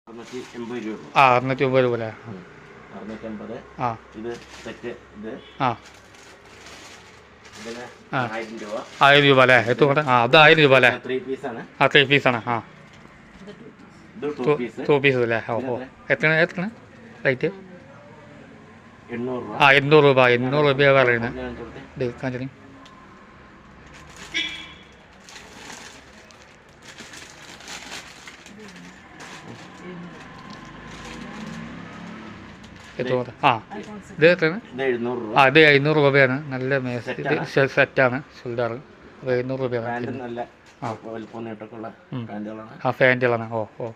680 രൂപ അല്ലേ? 650. ആ ഇത് സെറ്റ്. ഇത് ആ 1000 രൂപ. 1000 രൂപ അല്ലേ? അത് 1000 രൂപ അല്ലേ? 3 പീസാണ്. ആ 3 പീസാണ്. ആ ഇത് 2 പീസ്. 2 പീസ് അല്ലേ? ഓഹോ, എത്ര റേറ്റ്? 800 രൂപ. ആ 800 രൂപ. 800 രൂപയാണ് പറയുന്നത്. ഇത് കാണിച്ചു. ആ ഇത് എത്രയാണ്? ആ ഇത് 700 രൂപയാണ്. നല്ല സെറ്റാണ് ചുരിദാർ. അത് 700 രൂപയാണ്. ആ ഫാൻറ്റുകളാണ്. ഓ ഓ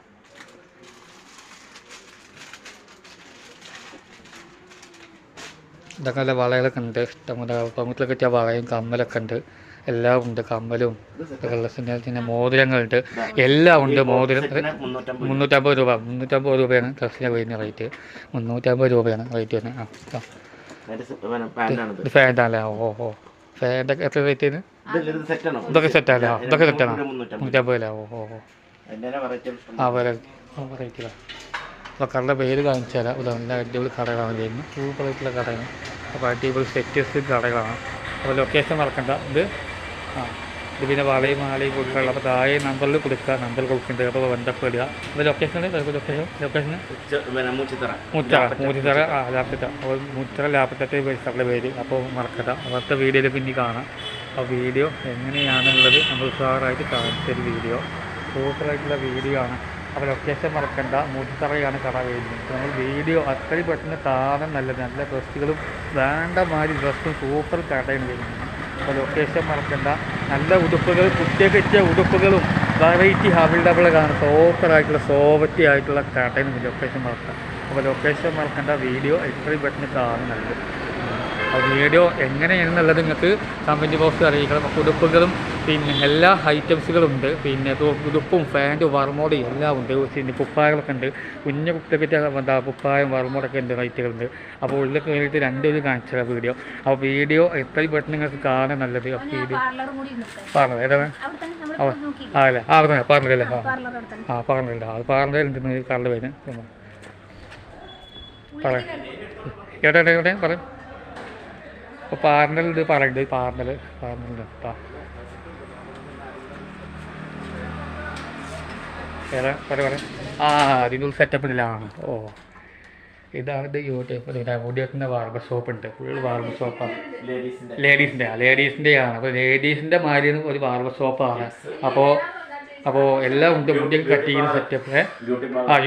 ഇതൊക്കെ നല്ല വളകളൊക്കെ ഉണ്ട്. ഇഷ്ടംപോലെ പമുത്തിലൊക്കെ വെച്ചാൽ വളയും കമ്മലൊക്കെ ഉണ്ട്. എല്ലാം ഉണ്ട്. കമ്മലും പിന്നെ മോതിരങ്ങളുണ്ട്. എല്ലാം ഉണ്ട്. മോതിരം 350 രൂപ. 350 രൂപയാണ് ഡ്രസ്സിന് വരുന്ന റേറ്റ്. 350 രൂപയാണ് റേറ്റ് വരുന്നത്. ആ ഇത് ഫാൻ്റാണല്ലേ? ഓ ഓ ഫാൻ്റൊക്കെ എത്ര റേറ്റ് ചെയ്യുന്നത്? ഇതൊക്കെ സെറ്റാണല്ലേ? ഇതൊക്കെ സെറ്റാണോ? 350 അല്ലേ? ഓ ഓ ഓ ആ വെറൈറ്റികളാണ്. അപ്പോൾ കടയുടെ പേര് കാണിച്ചു തരാം. ഇത് നല്ല അടിപൊളി കടകളാണ് ചെയ്യുന്നത്. സൂപ്പറായിട്ടുള്ള കടയാണ്. അപ്പോൾ അടിപൊളി സെറ്റസ് കടകളാണ്. അപ്പോൾ ലൊക്കേഷൻ മറക്കണ്ട. ഇത് ഇത് പിന്നെ വളയും മാലയും കൊടുക്കാനുള്ള. അപ്പോൾ താഴെ നമ്പറിൽ കൊടുക്കുക. നമ്പർ കൊടുക്കുന്നുണ്ട്. അപ്പോൾ ബന്ധപ്പെടുക. അപ്പോൾ ലൊക്കേഷൻ മൂച്ചിത്തറ ലാപ്പറ്റ. അപ്പോൾ മൂച്ചിത്തറ ലാപ്പറ്റത്തെ സ്ഥലത്തെ പേര്. അപ്പോൾ മറക്കണ്ട. അവിടുത്തെ വീഡിയോയിൽ പിന്നെ കാണാം. ആ വീഡിയോ എങ്ങനെയാണുള്ളത് നമ്മൾ ഉഷാറായിട്ട് കാണിച്ചൊരു വീഡിയോ. സൂപ്പറായിട്ടുള്ള വീഡിയോ ആണ്. അപ്പോൾ ലൊക്കേഷൻ മറക്കണ്ട. മൂച്ചിത്തറയാണ് കട വരുന്നത്. നമ്മൾ വീഡിയോ അത്രയും പെട്ടെന്ന് കാണാൻ നല്ലത്. നല്ല ഡ്രസ്സുകളും വേണ്ട മാതിരി ഡ്രസ്സും സൂപ്പർ കടയാണ് വരുന്നത്. അപ്പോൾ ലൊക്കേഷൻ മറക്കണ്ട. നല്ല ഉടുപ്പുകൾ, കുട്ടിയൊക്കെ വെച്ച ഉടുപ്പുകളും വെറൈറ്റി അവൈലബിളാണ്. സൂപ്പറായിട്ടുള്ള സോഫറ്റി ആയിട്ടുള്ള കടയിൽ ലൊക്കേഷൻ മറക്കാം. അപ്പോൾ ലൊക്കേഷൻ മറക്കണ്ട. വീഡിയോ എത്രയും പെട്ടെന്ന് കാണാൻ നല്ലത്. ആ വീഡിയോ എങ്ങനെയാണെന്നുള്ളത് നിങ്ങൾക്ക് കമൻറ്റ് ബോക്സിൽ അറിയിക്കണം. അപ്പോൾ ഉടുപ്പുകളും പിന്നെ എല്ലാ ഐറ്റംസുകളും ഉണ്ട്. പിന്നെ ഉടുപ്പും പാൻറ്റും വർമോടും എല്ലാം ഉണ്ട്. പിന്നെ കുപ്പായങ്ങളൊക്കെ ഉണ്ട്. കുഞ്ഞു കുട്ടിയൊക്കെ എന്താ കുപ്പായം വർമോടൊക്കെ ഉണ്ട്. റൈറ്റുകളുണ്ട്. അപ്പോൾ ഉള്ളിൽ കയറിയിട്ട് രണ്ടുപേരും കാണിച്ചത് വീഡിയോ. അപ്പോൾ വീഡിയോ എത്രയും പെട്ടെന്ന് നിങ്ങൾക്ക് കാണാൻ നല്ലത്. അപ്പോൾ വീഡിയോ പറഞ്ഞത് ഏതാണ്? ആ അല്ലേ? ആ പറഞ്ഞല്ലേ? പറഞ്ഞില്ല. അത് പറഞ്ഞില്ല. കറണ്ട് വരുന്നത് പറയാം. എവിടെ പറയാം. അപ്പോൾ പാർലർ ഇത് പറയുന്നത്. പാർലർ കേട്ടോ. ഏതാ പറയാം. ആ അതിനുള്ള സെറ്റപ്പ് ഇതിലാണ്. ഓ ഇതാണ് ഇത് യൂട്യൂബ്. മുടിയൊക്കെ ബാർബർ ഷോപ്പ് ഉണ്ട്. ഫുൾ ബാർബർ ഷോപ്പാണ്. ലേഡീസിൻ്റെയാണ്. അപ്പോൾ ലേഡീസിൻ്റെ മാതിരി ഒരു ബാർബർ ഷോപ്പാണ്. അപ്പോൾ എല്ലാം ഉണ്ട്. മുടിയൊക്കെ കട്ട് ചെയ്യുന്ന സെറ്റപ്പ്. ആ